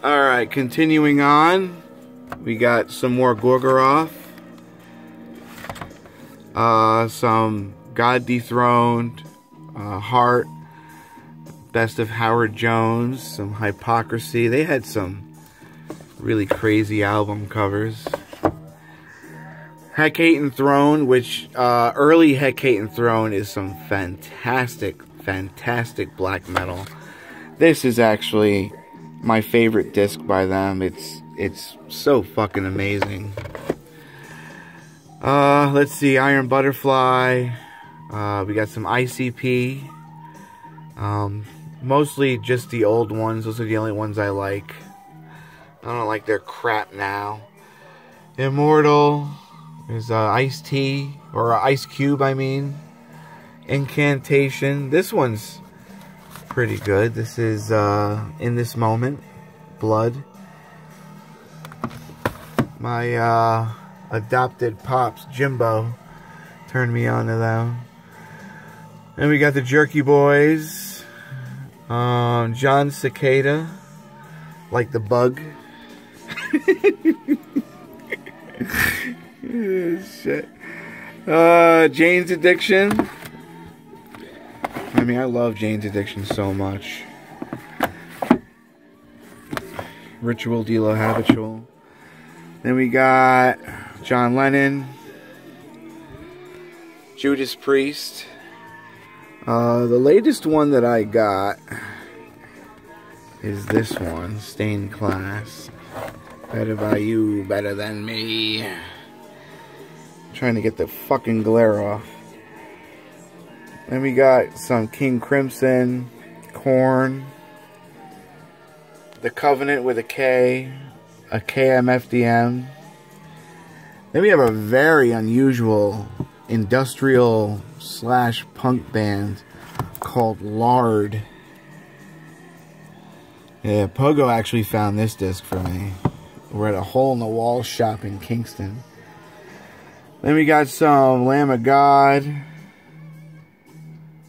Alright, continuing on. We got some more Gorgoroth. Some God Dethroned, Heart, Best of Howard Jones, some Hypocrisy. They had some really crazy album covers. Heck, Hate, and Throne, which early Heck, Hate, and Throne is some fantastic black metal. This is actually my favorite disc by them. It's so fucking amazing. Let's see, Iron Butterfly. We got some ICP. Mostly just the old ones. Those are the only ones I like. I don't like their crap now. Immortal. There's Ice-T, or Ice Cube, I mean. Incantation. This one's pretty good. This is In This Moment, Blood. My adopted pops, Jimbo, turned me on to them. And we got the Jerky Boys. John Cicada, like the bug. Shit. Jane's Addiction. I mean, I love Jane's Addiction so much. Ritual de lo Habitual. Then we got John Lennon, Judas Priest. The latest one that I got is this one, Stained Class. Better by you, better than me. Trying to get the fucking glare off. Then we got some King Crimson, Korn, The Covenant with a K, a KMFDM. Then we have a very unusual industrial / punk band called Lard. Yeah, Pogo actually found this disc for me. We're at a hole-in-the-wall shop in Kingston. Then we got some Lamb of God,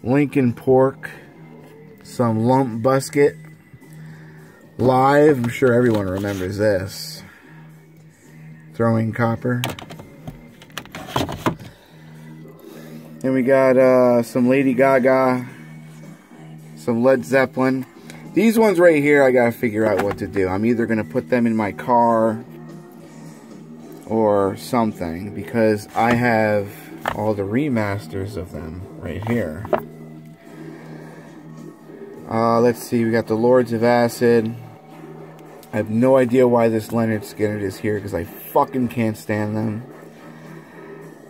Lincoln Pork, some Lump Busket, Live. I'm sure everyone remembers this. Throwing Copper. Then we got some Lady Gaga, some Led Zeppelin. These ones right here, I gotta figure out what to do. I'm either gonna put them in my car or something, because I have all the remasters of them right here. Let's see, we got the Lords of Acid. I have no idea why this Leonard Skinner is here, because I fucking can't stand them.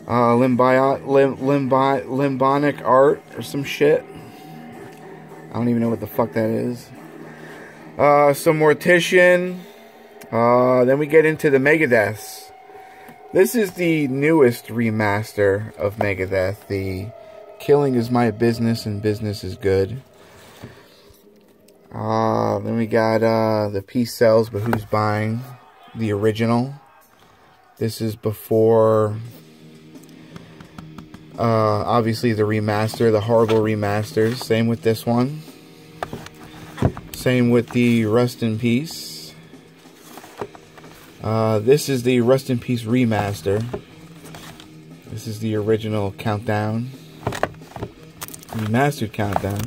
Limbonic Art or some shit. I don't even know what the fuck that is. Some Mortician. Then we get into the Megadeths. This is the newest remaster of Megadeth. The Killing Is My Business and Business Is Good. Then we got the Peace Sells, But Who's Buying? The original. This is before, obviously, the remaster, the horrible remasters. Same with this one. Same with the Rust in Peace. This is the Rust in Peace remaster. This is the original Countdown. Remastered Countdown.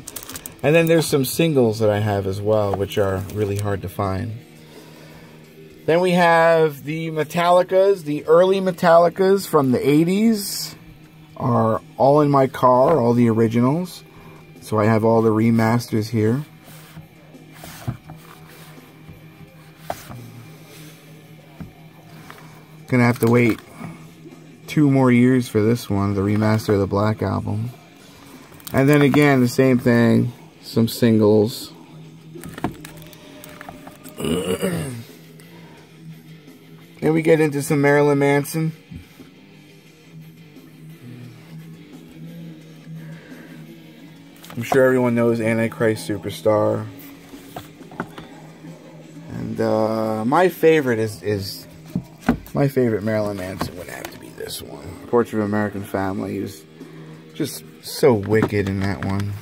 And then there's some singles that I have as well, which are really hard to find. Then we have the Metallicas. The early Metallicas from the 80s are all in my car, all the originals. So I have all the remasters here. Gonna have to wait 2 more years for this one, the remaster of the Black Album. And then again, the same thing, some singles. Then we get into some Marilyn Manson. I'm sure everyone knows Antichrist Superstar. And my favorite is my favorite Marilyn Manson would have to be this one. Portrait of an American Family. He was just so wicked in that one.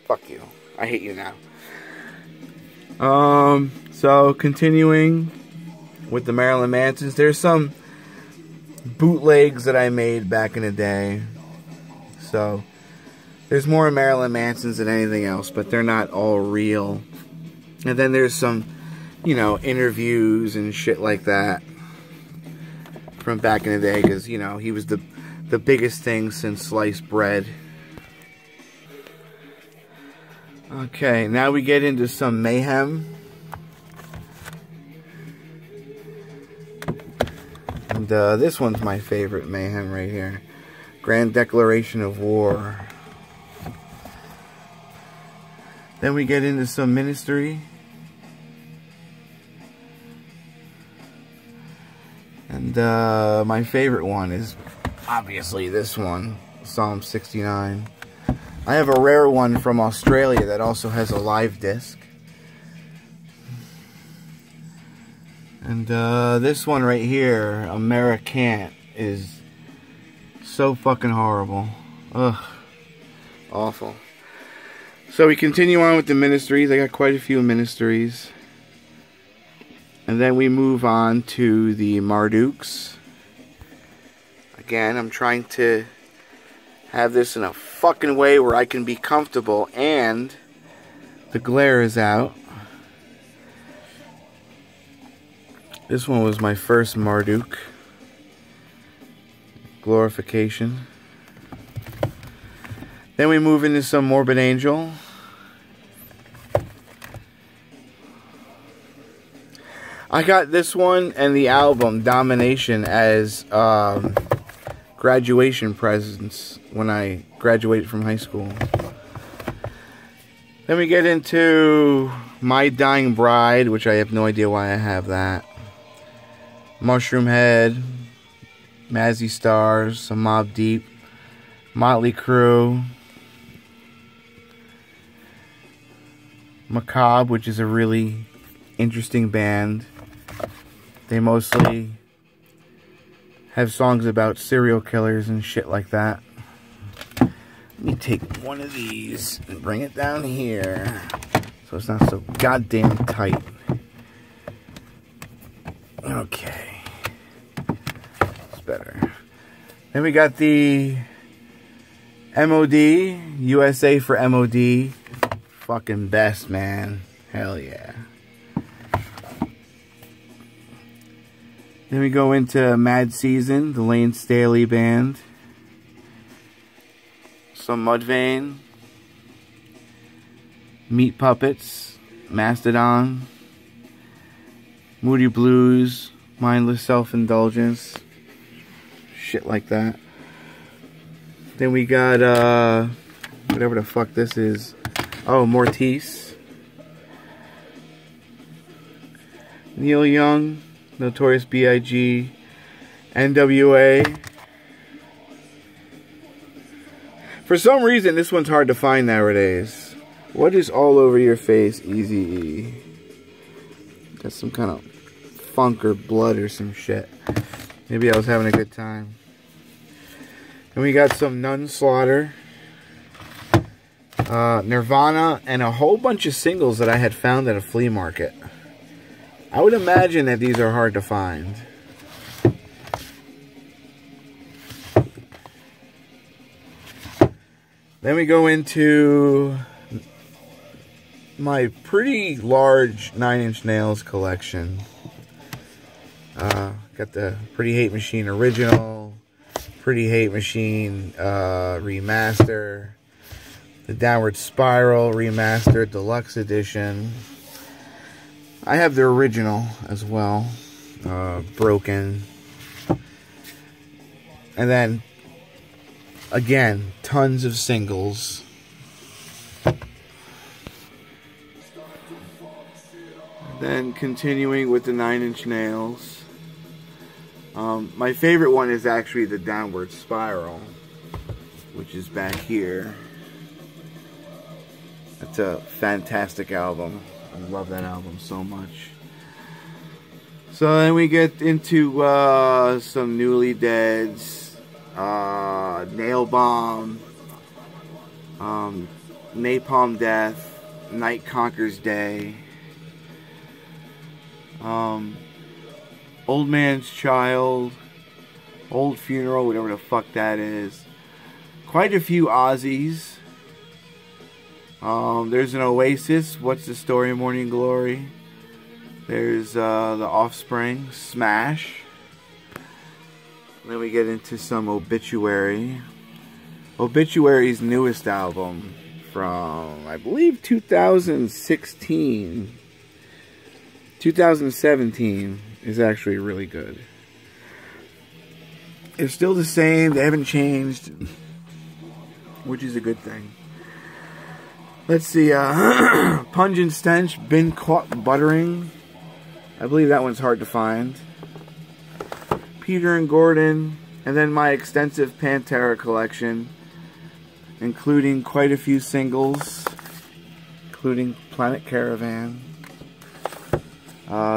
Fuck you. I hate you now. So continuing with the Marilyn Mansons, there's some bootlegs that I made back in the day. So there's more Marilyn Mansons than anything else, but they're not all real. And then there's some, you know, interviews and shit like that from back in the day, because, you know, he was the biggest thing since sliced bread. Okay, now we get into some mayhem. And this one's my favorite mayhem right here. Grand Declaration of War. Then we get into some ministry. And my favorite one is obviously this one, Psalm 69. I have a rare one from Australia that also has a live disc. And this one right here, Americant, is so fucking horrible. Ugh. Awful. So we continue on with the ministries. I got quite a few ministries. And then we move on to the Marduks. Again, I'm trying to have this in a fucking way where I can be comfortable and the glare is out. This one was my first Marduk. Glorification. Then we move into some Morbid Angel. I got this one and the album Domination as graduation presents when I graduated from high school. Then we get into My Dying Bride, which I have no idea why I have that. Mushroom Head, Mazzy Stars, some Mobb Deep, Motley Crue, Macabre, which is a really interesting band. They mostly have songs about serial killers and shit like that. Let me take one of these and bring it down here so it's not so goddamn tight. Okay. It's better. Then we got the MOD, USA for MOD. Fucking best, man. Hell yeah. Then we go into Mad Season, the Lane Staley Band. Some Mudvayne. Meat Puppets. Mastodon. Moody Blues. Mindless Self-Indulgence. Shit like that. Then we got, whatever the fuck this is. Oh, Mortiz. Neil Young. Notorious B.I.G. NWA. For some reason, this one's hard to find nowadays. What is All Over Your Face, Eazy-E? Got some kind of funk or blood or some shit. Maybe I was having a good time. And we got some Nun Slaughter. Nirvana, and a whole bunch of singles that I had found at a flea market. I would imagine that these are hard to find. Then we go into my pretty large 9 Inch Nails collection. Got the Pretty Hate Machine original, Pretty Hate Machine remaster, the Downward Spiral remastered deluxe edition. I have the original as well, broken. And then, again, tons of singles. Then continuing with the 9 Inch Nails. My favorite one is actually the Downward Spiral, which is back here. That's a fantastic album. I love that album so much. So then we get into some Newly Deads, Nail Bomb, Napalm Death, Night Conquers Day, Old Man's Child, Old Funeral, whatever the fuck that is. Quite a few Aussies. There's an Oasis, What's the Story, Morning Glory. There's the Offspring, Smash. Then we get into some Obituary. Obituary's newest album from, I believe, 2016. 2017 is actually really good. It's still the same. They haven't changed, which is a good thing. Let's see. Pungent Stench, Been Caught Buttering. I believe that one's hard to find. Peter and Gordon. And then my extensive Pantera collection, including quite a few singles, including Planet Caravan.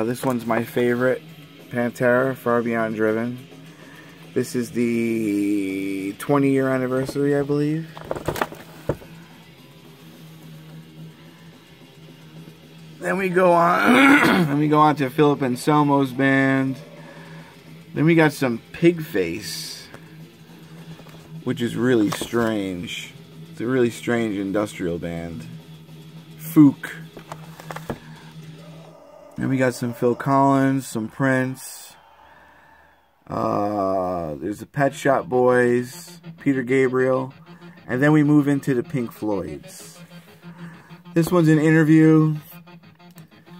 This one's my favorite, Pantera, Far Beyond Driven. This is the 20-year anniversary, I believe. Then we go on to Philip Anselmo's band. Then we got some Pigface, which is really strange. It's a really strange industrial band. Fook. Then we got some Phil Collins, some Prince. There's the Pet Shop Boys, Peter Gabriel. And then we move into the Pink Floyds. This one's an interview.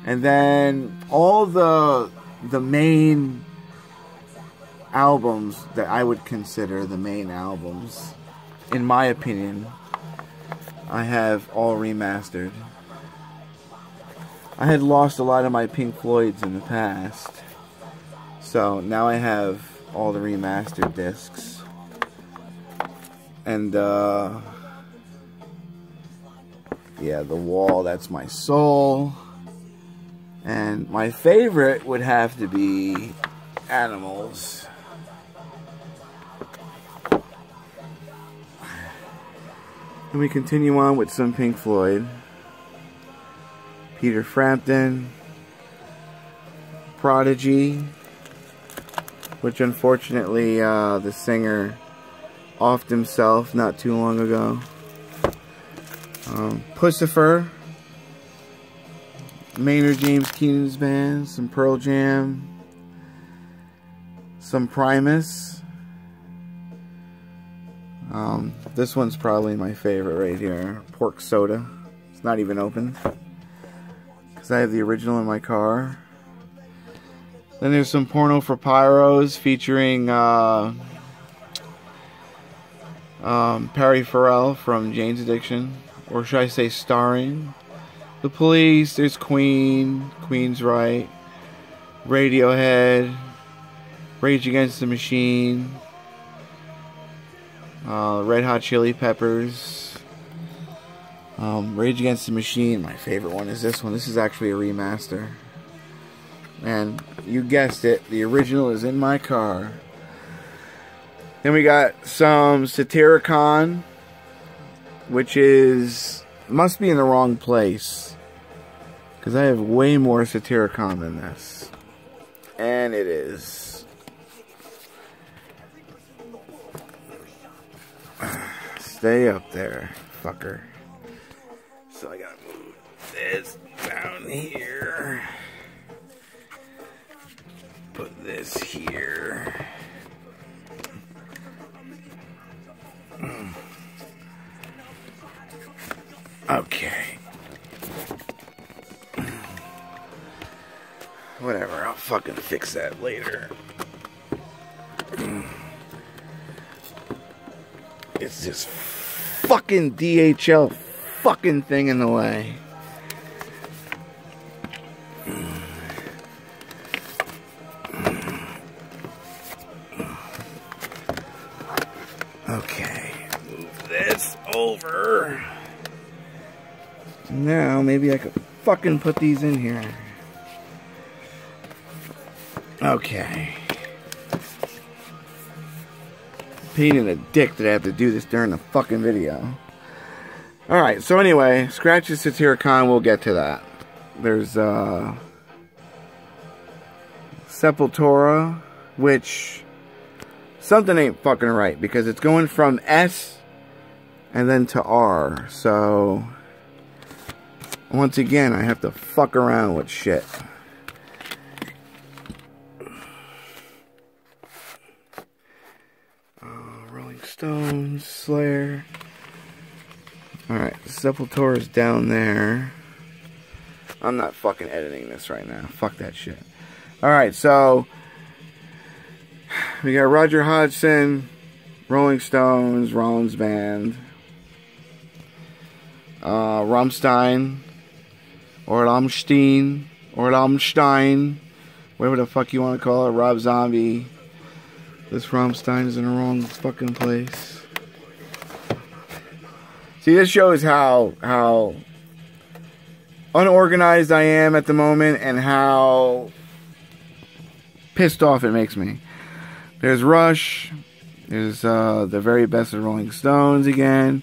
And then all the main albums that I would consider the main albums, in my opinion, I have all remastered. I had lost a lot of my Pink Floyds in the past, so now I have all the remastered discs. And yeah, The Wall, That's My Soul. And my favorite would have to be Animals. And we continue on with some Pink Floyd. Peter Frampton. Prodigy. Which unfortunately the singer offed himself not too long ago. Pussifer. Maynard James Keenan's band, some Pearl Jam, some Primus. This one's probably my favorite right here, Pork Soda. It's not even open because I have the original in my car. Then there's some Porno for Pyros featuring Perry Farrell from Jane's Addiction, or should I say starring. The Police, there's Queen, Queen's Right, Radiohead, Rage Against the Machine, Red Hot Chili Peppers, Rage Against the Machine. My favorite one is this one. This is actually a remaster. And you guessed it, the original is in my car. Then we got some Satyricon, which must be in the wrong place, because I have way more Satyricon than this. And it is. Stay up there, fucker. So I gotta move this down here. Put this here. Okay. Whatever, I'll fucking fix that later. It's this fucking DHL fucking thing in the way. Okay, move this over. Now, maybe I could fucking put these in here. Okay. Pain in the dick that I have to do this during the fucking video. Alright, so anyway, Scratch's Satyricon, we'll get to that. There's, Sepultura, which something ain't fucking right because it's going from S and then to R. So once again, I have to fuck around with shit. Rolling Stones, Slayer. Alright, Sepultura is down there. I'm not fucking editing this right now. Fuck that shit. Alright, so we got Roger Hodgson, Rolling Stones, Rollins Band, Rammstein, or Rammstein, whatever the fuck you want to call it, Rob Zombie. This Rammstein is in the wrong fucking place. See, this shows how unorganized I am at the moment and how pissed off it makes me. There's Rush. There's the very best of Rolling Stones again.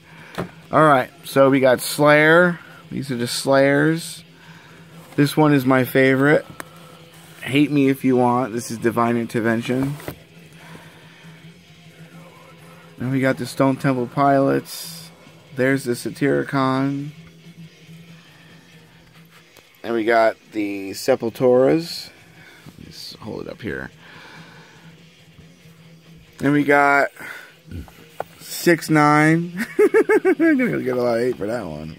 Alright, so we got Slayer. These are the Slayers. This one is my favorite. Hate me if you want. This is Divine Intervention. Then we got the Stone Temple Pilots. There's the Satyricon. And we got the Sepulturas. Let's hold it up here. And we got 6ix9ine. I'm gonna get a lot of hate for that one.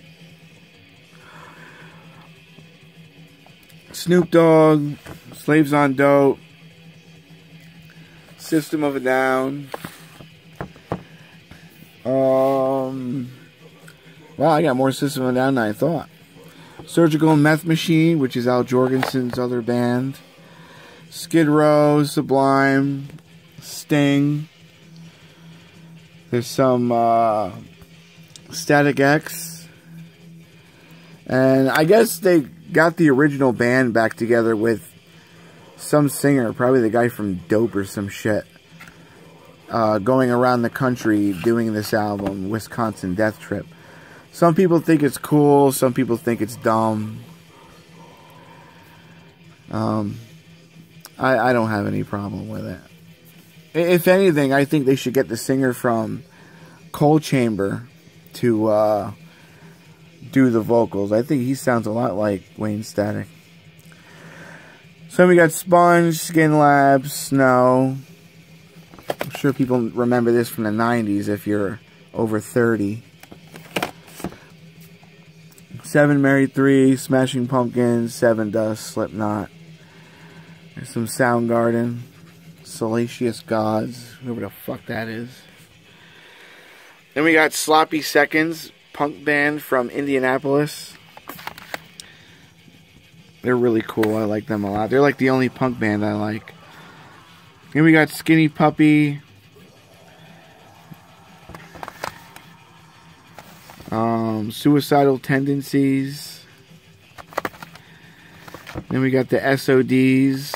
Snoop Dogg, Slaves on Dope, System of a Down. Wow, I got more System of a Down than I thought. Surgical Meth Machine, which is Al Jorgensen's other band. Skid Row, Sublime, Sting. There's some Static X. And I guess they got the original band back together with some singer, probably the guy from Dope or some shit, going around the country doing this album, Wisconsin Death Trip. Some people think it's cool, some people think it's dumb. I don't have any problem with it. If anything, I think they should get the singer from Coal Chamber to do the vocals. I think he sounds a lot like Wayne Static. So we got Sponge, Skin Lab, Snow. I'm sure people remember this from the 90s if you're over 30. Seven Mary 3, Smashing Pumpkins, Seven Dust, Slipknot. There's some Soundgarden, Salacious Gods, whoever the fuck that is. Then we got Sloppy Seconds, punk band from Indianapolis. They're really cool. I like them a lot. They're like the only punk band I like. Then we got Skinny Puppy. Suicidal Tendencies. Then we got the SODs.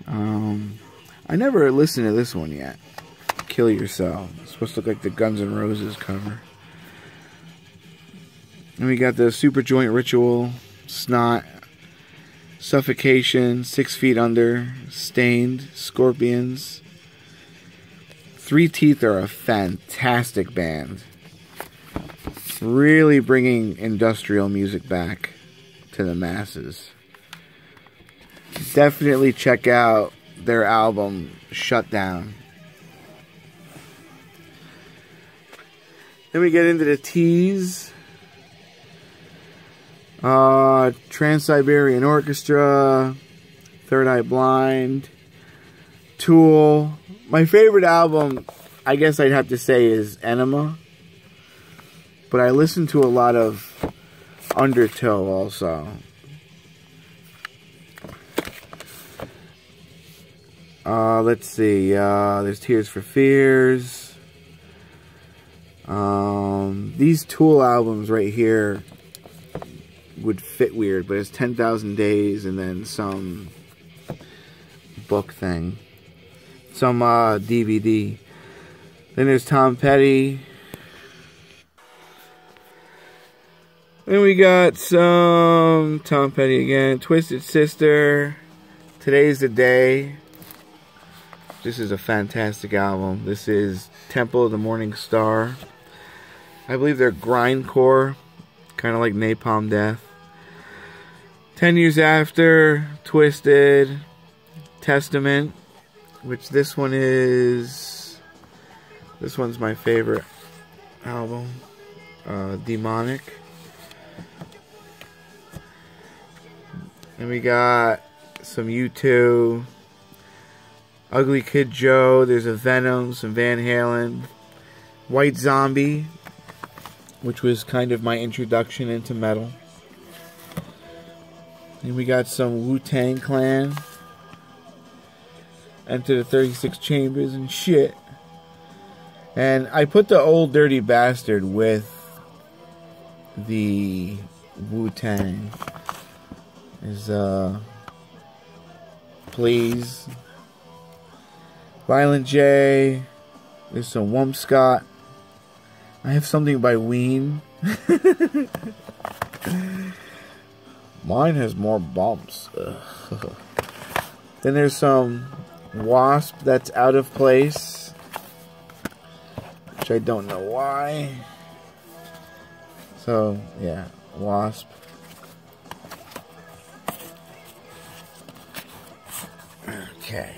I never listened to this one yet. Kill Yourself. It's supposed to look like the Guns N' Roses cover. And we got the Superjoint Ritual, Snot, Suffocation, 6 Feet Under, Stained, Scorpions. Three Teeth are a fantastic band. Really bringing industrial music back to the masses. Definitely check out their album, Shut Down. Then we get into the T's. Trans-Siberian Orchestra, Third Eye Blind, Tool. My favorite album, I guess I'd have to say, is Enema. But I listen to a lot of Undertow also. Let's see. There's Tears for Fears. These Tool albums right here would fit weird, but it's 10,000 Days and then some book thing. Some DVD. Then there's Tom Petty. Then we got some Tom Petty again. Twisted Sister. Today's the Day. This is a fantastic album. This is Temple of the Morningstar. I believe they're grindcore, kind of like Napalm Death. 10 Years After, Twisted, Testament, which this one's my favorite album. Demonic. And we got some U2, Ugly Kid Joe, there's a Venom, some Van Halen, White Zombie, which was kind of my introduction into metal. And we got some Wu-Tang Clan, Enter the 36 Chambers and shit. And I put the Old Dirty Bastard with the Wu-Tang. Is Please, Violent J, there's some Wumpscott. I have something by Ween. Mine has more bumps. Then there's some W.A.S.P. that's Out of Place, which I don't know why. So yeah, W.A.S.P. Okay.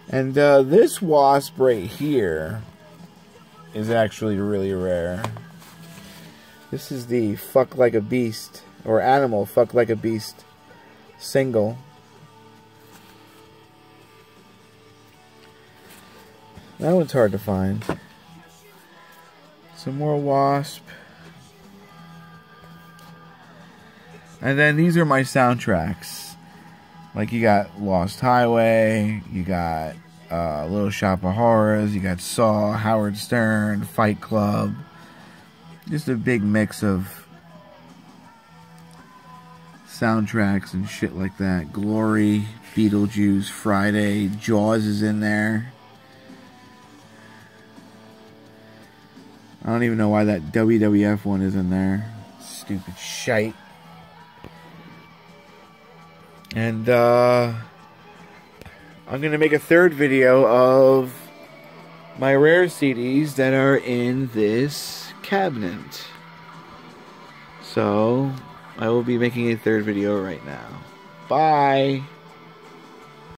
And this W.A.S.P. right here is actually really rare. This is the Fuck Like a Beast, or Animal Fuck Like a Beast single. That one's hard to find. Some more W.A.S.P. And then these are my soundtracks. Like, you got Lost Highway, you got Little Shop of Horrors, you got Saw, Howard Stern, Fight Club. Just a big mix of soundtracks and shit like that. Glory, Beetlejuice, Friday, Jaws is in there. I don't even know why that WWF one is in there. Stupid shite. And I'm going to make a third video of my rare CDs that are in this cabinet. So I will be making a third video right now. Bye!